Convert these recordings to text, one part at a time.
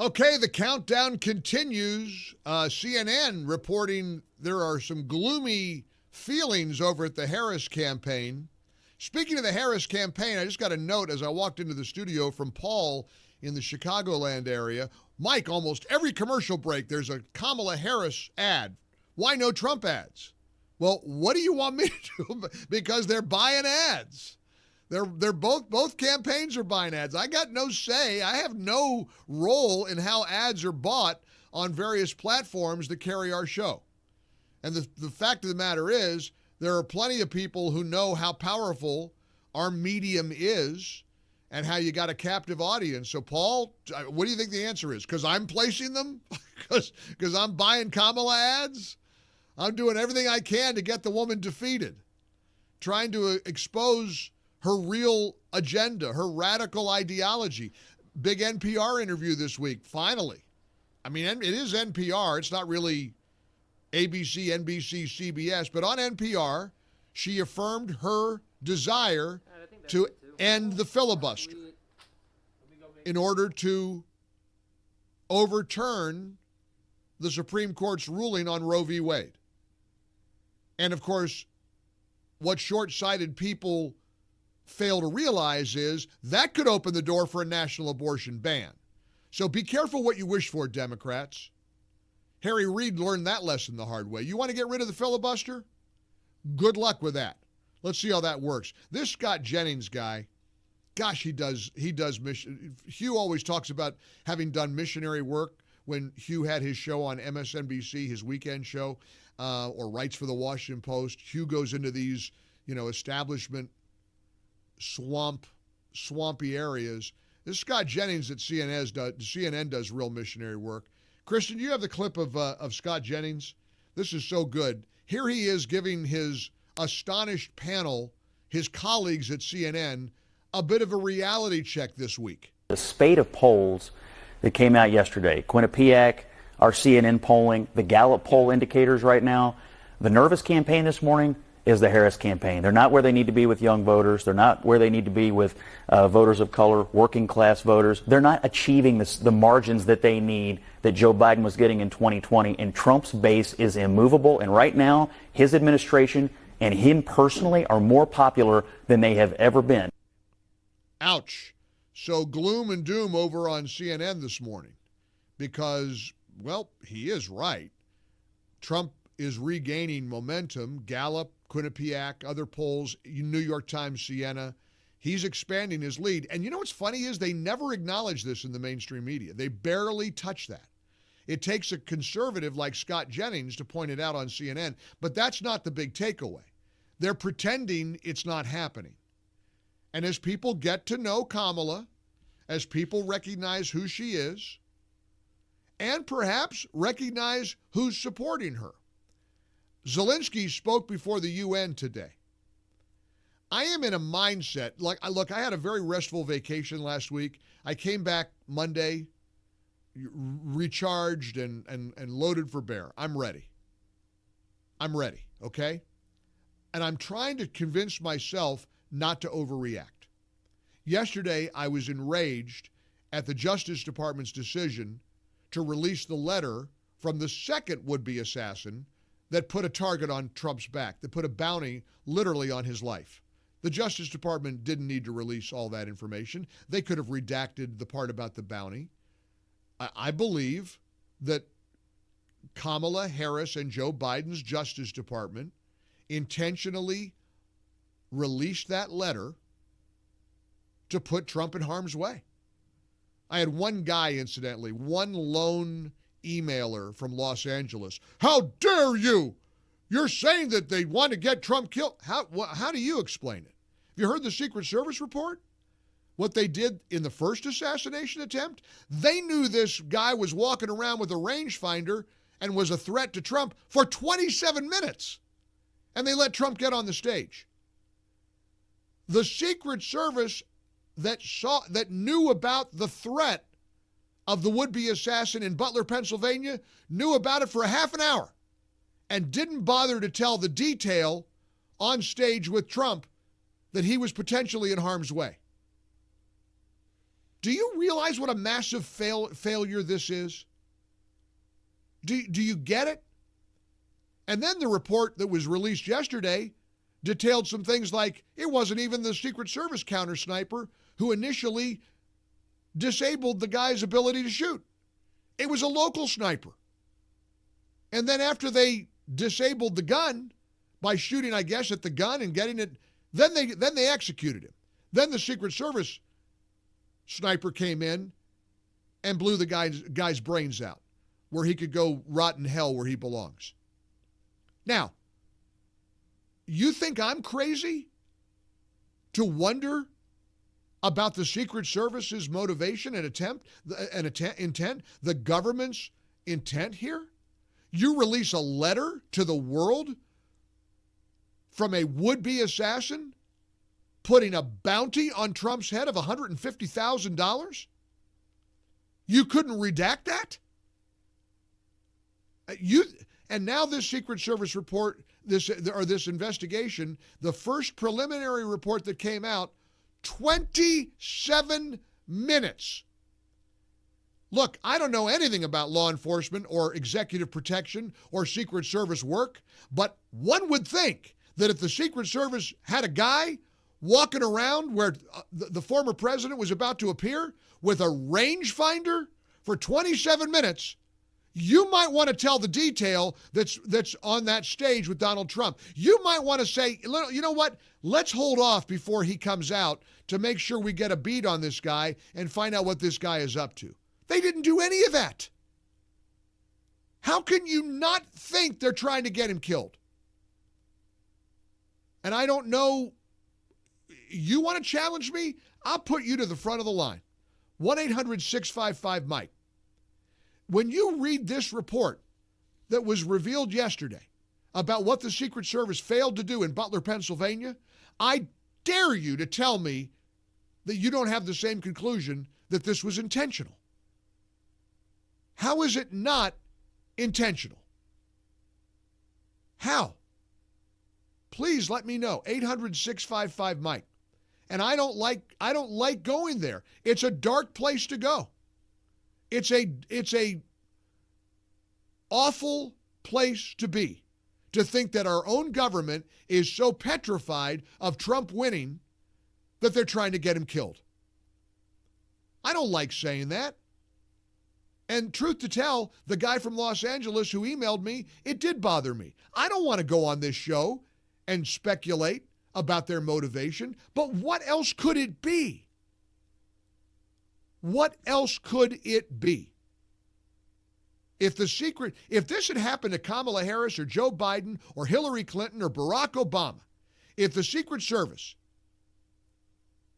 Okay, the countdown continues. CNN reporting there are some gloomy feelings over at the Harris campaign. Speaking of the Harris campaign, I just got a note as I walked into the studio from Paul in the Chicagoland area. Mike, almost every commercial break, there's a Kamala Harris ad. Why no Trump ads? Well, what do you want me to do? Because they're buying ads. They're both campaigns are buying ads. I got no say. I have no role in how ads are bought on various platforms that carry our show. And the fact of the matter is, there are plenty of people who know how powerful our medium is and how you got a captive audience. So, Paul, what do you think the answer is? Because I'm placing them? Because I'm buying Kamala ads? I'm doing everything I can to get the woman defeated, trying to expose her real agenda, her radical ideology. Big NPR interview this week, finally. I mean, it is NPR. It's not really ABC, NBC, CBS. But on NPR, she affirmed her desire to end the filibuster in order to overturn the Supreme Court's ruling on Roe v. Wade. And, of course, what short-sighted people fail to realize is that could open the door for a national abortion ban. So be careful what you wish for, Democrats. Harry Reid learned that lesson the hard way. You want to get rid of the filibuster? Good luck with that. Let's see how that works. This Scott Jennings guy, gosh, he does mission. Hugh always talks about having done missionary work when Hugh had his show on MSNBC, his weekend show, or writes for the Washington Post. Hugh goes into these, establishment swampy areas. This Scott Jennings at CNN does real missionary work. Kristen, do you have the clip of Scott Jennings? This is so good. Here he is giving his astonished panel, his colleagues at CNN, a bit of a reality check this week. The spate of polls that came out yesterday, Quinnipiac, our CNN polling, the Gallup poll indicators right now, the nervous campaign this morning is the Harris campaign. They're not where they need to be with young voters. They're not where they need to be with voters of color, working class voters. They're not achieving the margins that they need that Joe Biden was getting in 2020. And Trump's base is immovable. And right now, his administration and him personally are more popular than they have ever been. Ouch. So gloom and doom over on CNN this morning because, well, he is right. Trump is regaining momentum. Gallup, Quinnipiac, other polls, New York Times, Siena. He's expanding his lead. And you know what's funny is they never acknowledge this in the mainstream media. They barely touch that. It takes a conservative like Scott Jennings to point it out on CNN, but that's not the big takeaway. They're pretending it's not happening. And as people get to know Kamala, as people recognize who she is, and perhaps recognize who's supporting her. Zelensky spoke before the UN today. I am in a mindset, I had a very restful vacation last week. I came back Monday, recharged and loaded for bear. I'm ready, okay? And I'm trying to convince myself not to overreact. Yesterday, I was enraged at the Justice Department's decision to release the letter from the second would-be assassin that put a target on Trump's back, that put a bounty literally on his life. The Justice Department didn't need to release all that information. They could have redacted the part about the bounty. I believe that Kamala Harris and Joe Biden's Justice Department intentionally released that letter to put Trump in harm's way. I had one guy, incidentally, one lone emailer from Los Angeles. How dare you? You're saying that they want to get Trump killed. How do you explain it? Have you heard the Secret Service report? What they did in the first assassination attempt? They knew this guy was walking around with a rangefinder and was a threat to Trump for 27 minutes. And they let Trump get on the stage. The Secret Service that knew about the threat of the would-be assassin in Butler, Pennsylvania, knew about it for a half an hour and didn't bother to tell the detail on stage with Trump that he was potentially in harm's way. Do you realize what a massive failure this is? Do you get it? And then the report that was released yesterday detailed some things like it wasn't even the Secret Service counter sniper who initially disabled the guy's ability to shoot. It was a local sniper. And then after they disabled the gun by shooting, I guess, at the gun and getting it, then they executed him. Then the Secret Service sniper came in and blew the guy's brains out, where he could go rot in hell where he belongs. Now, you think I'm crazy to wonder about the Secret Service's motivation and intent, the government's intent here? You release a letter to the world from a would-be assassin putting a bounty on Trump's head of $150,000? You couldn't redact that? And now this Secret Service report, this investigation, the first preliminary report that came out, 27 minutes. Look, I don't know anything about law enforcement or executive protection or Secret Service work, but one would think that if the Secret Service had a guy walking around where the former president was about to appear with a rangefinder for 27 minutes, you might want to tell the detail that's on that stage with Donald Trump. You might want to say, you know what? Let's hold off before he comes out to make sure we get a beat on this guy and find out what this guy is up to. They didn't do any of that. How can you not think they're trying to get him killed? And I don't know, you want to challenge me? I'll put you to the front of the line. 1-800-655-MIKE. When you read this report that was revealed yesterday about what the Secret Service failed to do in Butler, Pennsylvania, I dare you to tell me that you don't have the same conclusion that this was intentional. How is it not intentional? How? Please let me know. 800-655-MIKE. And I don't like going there. It's a dark place to go. It's a awful place to be, to think that our own government is so petrified of Trump winning that they're trying to get him killed. I don't like saying that. And truth to tell, the guy from Los Angeles who emailed me, it did bother me. I don't want to go on this show and speculate about their motivation, but what else could it be? What else could it be? If this had happened to Kamala Harris or Joe Biden or Hillary Clinton or Barack Obama, if the Secret Service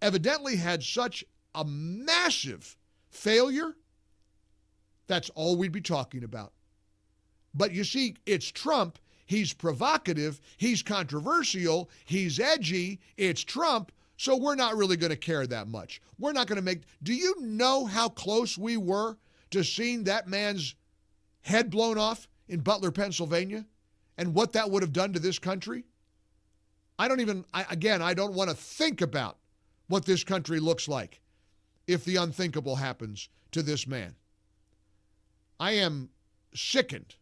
evidently had such a massive failure, that's all we'd be talking about. But you see, it's Trump. He's provocative. He's controversial. He's edgy. It's Trump. So we're not really going to care that much. We're not going to make... Do you know how close we were to seeing that man's head blown off in Butler, Pennsylvania, and what that would have done to this country? I don't want to think about what this country looks like if the unthinkable happens to this man. I am sickened.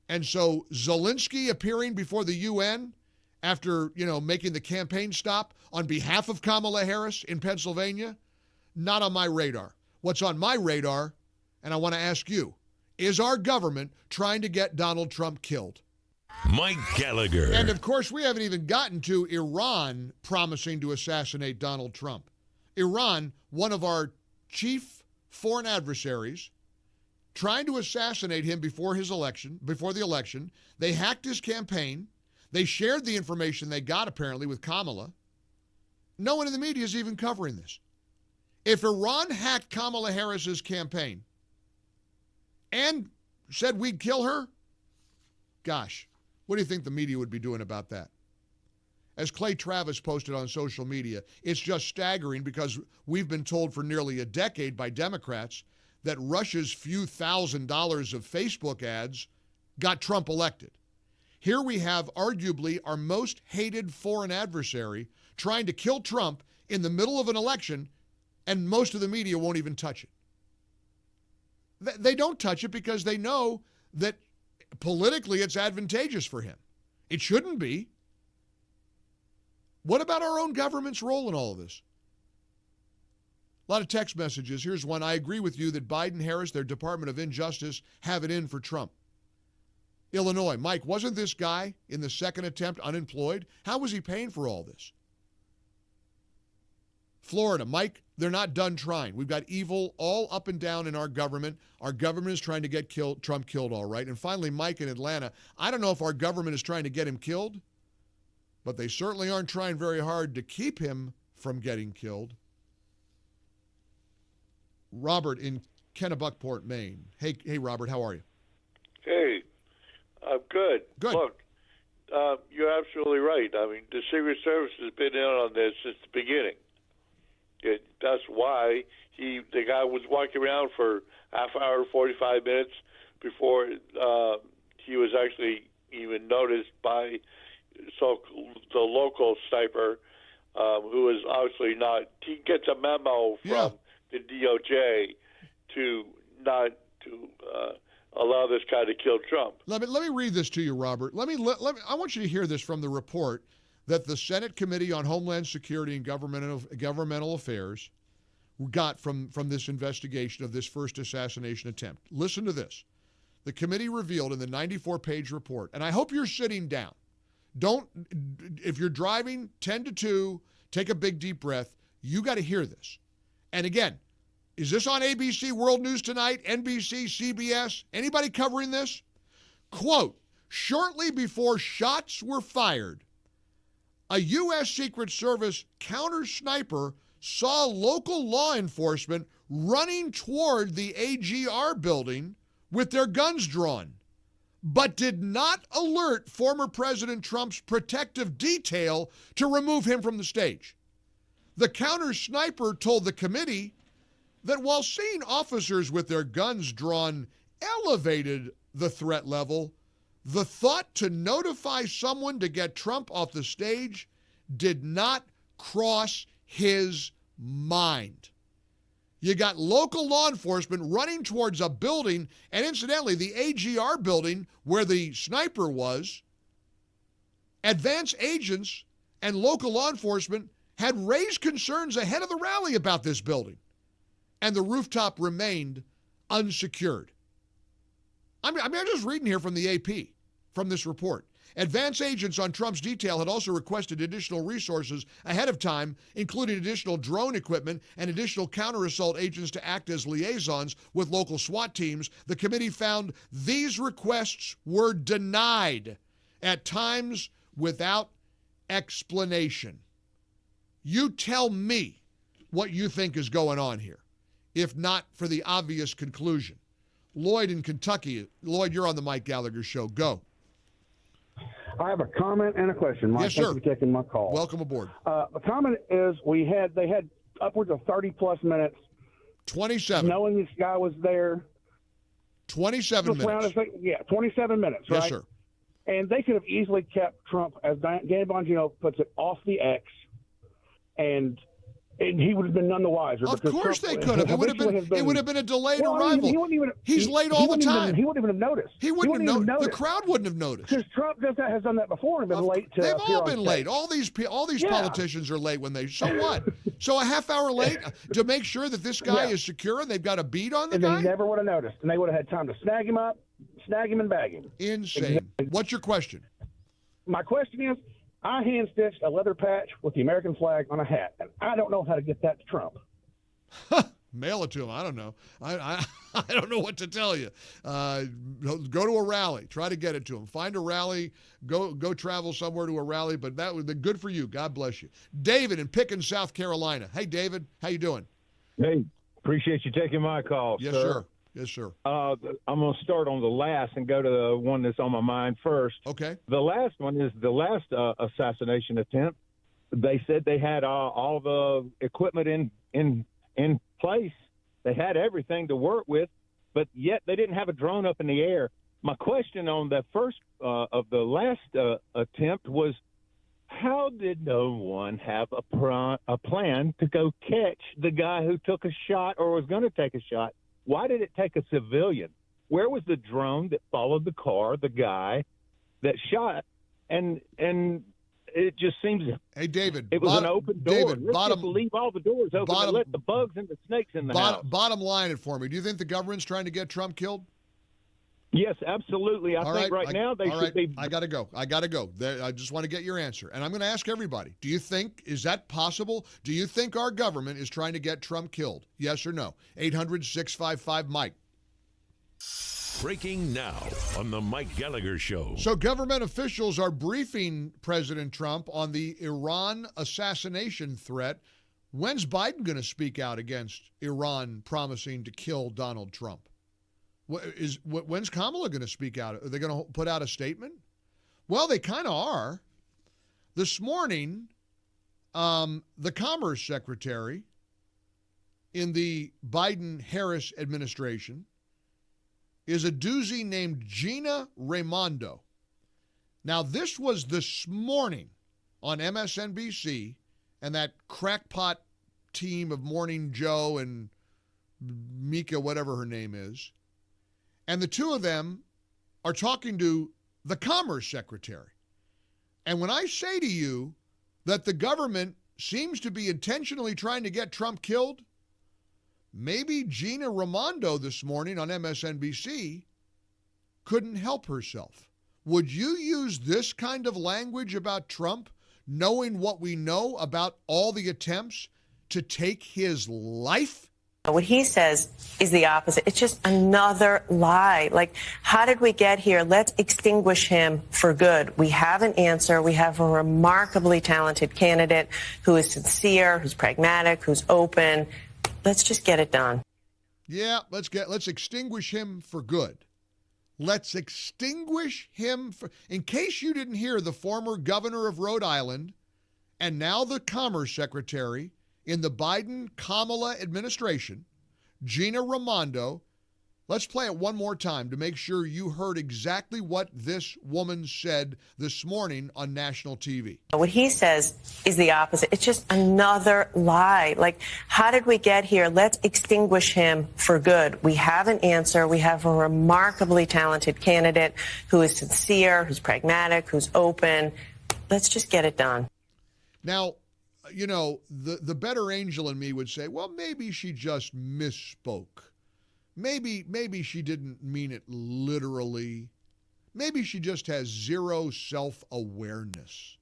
And so Zelensky appearing before the UN after, making the campaign stop on behalf of Kamala Harris in Pennsylvania, not on my radar. What's on my radar, and I want to ask you, is our government trying to get Donald Trump killed? Mike Gallagher. And of course, we haven't even gotten to Iran promising to assassinate Donald Trump. Iran, one of our chief foreign adversaries, trying to assassinate him before the election. They hacked his campaign. They shared the information they got, apparently, with Kamala. No one in the media is even covering this. If Iran hacked Kamala Harris's campaign and said we'd kill her, gosh, what do you think the media would be doing about that? As Clay Travis posted on social media, it's just staggering because we've been told for nearly a decade by Democrats that Russia's few $1,000s of Facebook ads got Trump elected. Here we have arguably our most hated foreign adversary trying to kill Trump in the middle of an election, And most of the media won't even touch it. They don't touch it because they know that politically it's advantageous for him. It shouldn't be. What about our own government's role in all of this? A lot of text messages. Here's one. I agree with you that Biden, Harris, their Department of Injustice, have it in for Trump. Illinois. Mike, wasn't this guy in the second attempt unemployed? How was he paying for all this? Florida. Mike, they're not done trying. We've got evil all up and down in our government. Our government is trying to get Trump killed, all right. And finally, Mike in Atlanta. I don't know if our government is trying to get him killed, but they certainly aren't trying very hard to keep him from getting killed. Robert in Kennebuckport, Maine. Hey, Robert, how are you? Hey, I'm good. Good. Look, you're absolutely right. I mean, the Secret Service has been in on this since the beginning. That's why the guy was walking around for half hour, 45 minutes before he was actually even noticed by the local sniper, who is obviously not. He gets a memo from the DOJ to not to allow this guy to kill Trump. Let me read this to you, Robert. I want you to hear this from the report that the Senate Committee on Homeland Security and Governmental Affairs got from this investigation of this first assassination attempt. Listen to this. The committee revealed in the 94-page report, and I hope you're sitting down. If you're driving 10 to 2, take a big deep breath. You got to hear this. And again, is this on ABC World News Tonight, NBC, CBS? Anybody covering this? Quote, shortly before shots were fired, a U.S. Secret Service counter sniper saw local law enforcement running toward the AGR building with their guns drawn, but did not alert former President Trump's protective detail to remove him from the stage. The counter sniper told the committee that while seeing officers with their guns drawn elevated the threat level, the thought to notify someone to get Trump off the stage did not cross his mind. You got local law enforcement running towards a building, and incidentally, the AGR building where the sniper was, advanced agents and local law enforcement had raised concerns ahead of the rally about this building, and the rooftop remained unsecured. I'm just reading here from the AP, from this report. Advance agents on Trump's detail had also requested additional resources ahead of time, including additional drone equipment and additional counter-assault agents to act as liaisons with local SWAT teams. The committee found these requests were denied, at times without explanation. You tell me what you think is going on here, if not for the obvious conclusion. Lloyd in Kentucky. Lloyd, you're on the Mike Gallagher Show. Go. I have a comment and a question, Mike. Yes, sir. Thank you for taking my call. Welcome aboard. The comment is they had upwards of 30-plus minutes. 27. Knowing this guy was there. 27 minutes. 27 minutes, right? Yes, sir. And they could have easily kept Trump, as Danny Bongino puts it, off the X, and he would have been none the wiser. Of course they could have. It would have been a delayed arrival. He's late all the time. He wouldn't even have noticed. He wouldn't have noticed. The crowd wouldn't have noticed. Because Trump has done that before and been late to They've appear all on been stage. late. All these politicians are late when they. So what? So a half hour late to make sure that this guy is secure and they've got a beat on the guy? They never would have noticed. And they would have had time to snag him and bag him. Insane. Exactly. What's your question? My question is, I hand-stitched a leather patch with the American flag on a hat, and I don't know how to get that to Trump. Mail it to him. I don't know. I don't know what to tell you. Go to a rally. Try to get it to him. Find a rally. Go travel somewhere to a rally. But that was good for you. God bless you. David in Pickens, South Carolina. Hey, David. How you doing? Hey, appreciate you taking my call, Yes, sir. sir. Yes, sir. I'm going to start on the last and go to the one that's on my mind first. Okay. The last one is the last assassination attempt. They said they had all the equipment in place. They had everything to work with, but yet they didn't have a drone up in the air. My question on the first of the last attempt was, how did no one have a plan to go catch the guy who took a shot or was going to take a shot? Why did it take a civilian? Where was the drone that followed the car, the guy that shot? And it just seems Hey, David. it was an open door. David, Let's just leave all the doors open and let the bugs and the snakes in the house. Bottom line it for me. Do you think the government's trying to get Trump killed? Yes, absolutely. I think right now they should be. I got to go. I just want to get your answer. And I'm going to ask everybody, is that possible? Do you think our government is trying to get Trump killed? Yes or no? 800-655-MIKE. Breaking now on the Mike Gallagher Show. So government officials are briefing President Trump on the Iran assassination threat. When's Biden going to speak out against Iran promising to kill Donald Trump? When's Kamala going to speak out? Are they going to put out a statement? Well, they kind of are. This morning, the Commerce Secretary in the Biden-Harris administration is a doozy named Gina Raimondo. Now, this was this morning on MSNBC, and that crackpot team of Morning Joe and Mika, whatever her name is, and the two of them are talking to the Commerce Secretary. And when I say to you that the government seems to be intentionally trying to get Trump killed, maybe Gina Raimondo this morning on MSNBC couldn't help herself. Would you use this kind of language about Trump, knowing what we know about all the attempts to take his life? What he says is the opposite. It's just another lie. Like, how did we get here? Let's extinguish him for good. We have an answer. We have a remarkably talented candidate who is sincere, who's pragmatic, who's open. Let's just get it done. Yeah, let's extinguish him for good. Let's extinguish him for, in case you didn't hear, the former governor of Rhode Island and now the Commerce Secretary in the Biden-Kamala administration, Gina Raimondo. Let's play it one more time to make sure you heard exactly what this woman said this morning on national TV. What he says is the opposite. It's just another lie. Like, how did we get here? Let's extinguish him for good. We have an answer. We have a remarkably talented candidate who is sincere, who's pragmatic, who's open. Let's just get it done. Now, you know, the better angel in me would say, well, maybe she just misspoke. Maybe she didn't mean it literally. Maybe she just has zero self-awareness.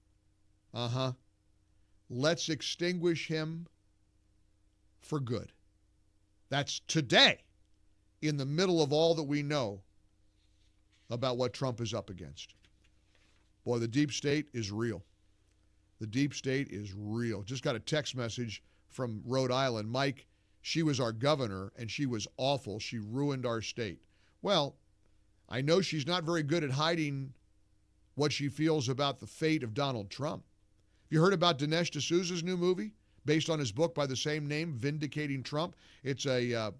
Let's extinguish him for good. That's today, in the middle of all that we know about what Trump is up against. Boy, the deep state is real. The deep state is real. Just got a text message from Rhode Island. Mike, she was our governor, and she was awful. She ruined our state. Well, I know she's not very good at hiding what she feels about the fate of Donald Trump. Have you heard about Dinesh D'Souza's new movie based on his book by the same name, Vindicating Trump? It's a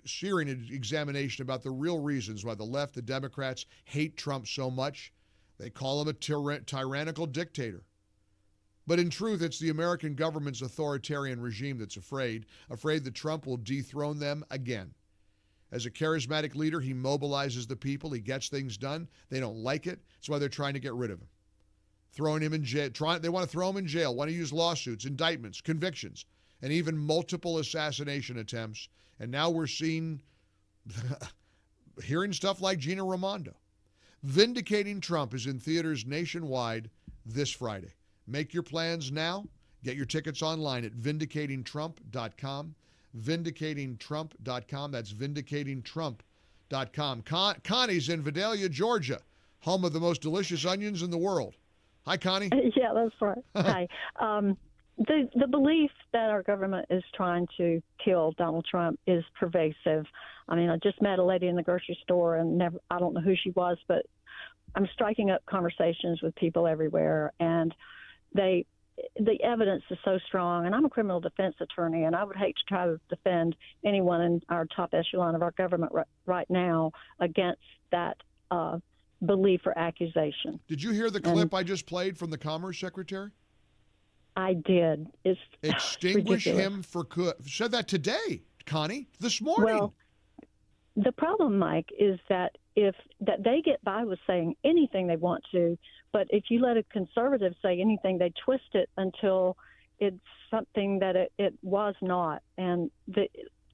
searing examination about the real reasons why the left, the Democrats, hate Trump so much. They call him a tyrannical dictator. But in truth, it's the American government's authoritarian regime that's afraid that Trump will dethrone them again. As a charismatic leader, he mobilizes the people. He gets things done. They don't like it. That's why they're trying to get rid of him. Throwing him in jail. They want to throw him in jail, want to use lawsuits, indictments, convictions, and even multiple assassination attempts. And now we're hearing stuff like Gina Raimondo. Vindicating Trump is in theaters nationwide this Friday. Make your plans now. Get your tickets online at vindicatingtrump.com. Vindicatingtrump.com. That's vindicatingtrump.com. Connie's in Vidalia, Georgia, home of the most delicious onions in the world. Hi, Connie. Yeah, that's right. Hi. The belief that our government is trying to kill Donald Trump is pervasive. I mean, I just met a lady in the grocery store, and I don't know who she was, but I'm striking up conversations with people everywhere, and the evidence is so strong. And I'm a criminal defense attorney, and I would hate to try to defend anyone in our top echelon of our government right now against that belief or accusation. Did you hear the clip I just played from the Commerce Secretary? I did. It's extinguish ridiculous. him for good. Said that today, Connie, this morning. Well, the problem, Mike, is that that they get by with saying anything they want to, but if you let a conservative say anything, they twist it until it's something that it was not. And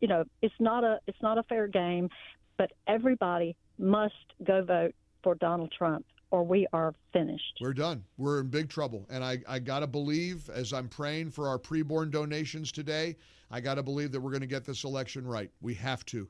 it's not a fair game. But everybody must go vote for Donald Trump, or we are finished. We're done. We're in big trouble. And I got to believe, as I'm praying for our preborn donations today, I got to believe that we're going to get this election right. We have to.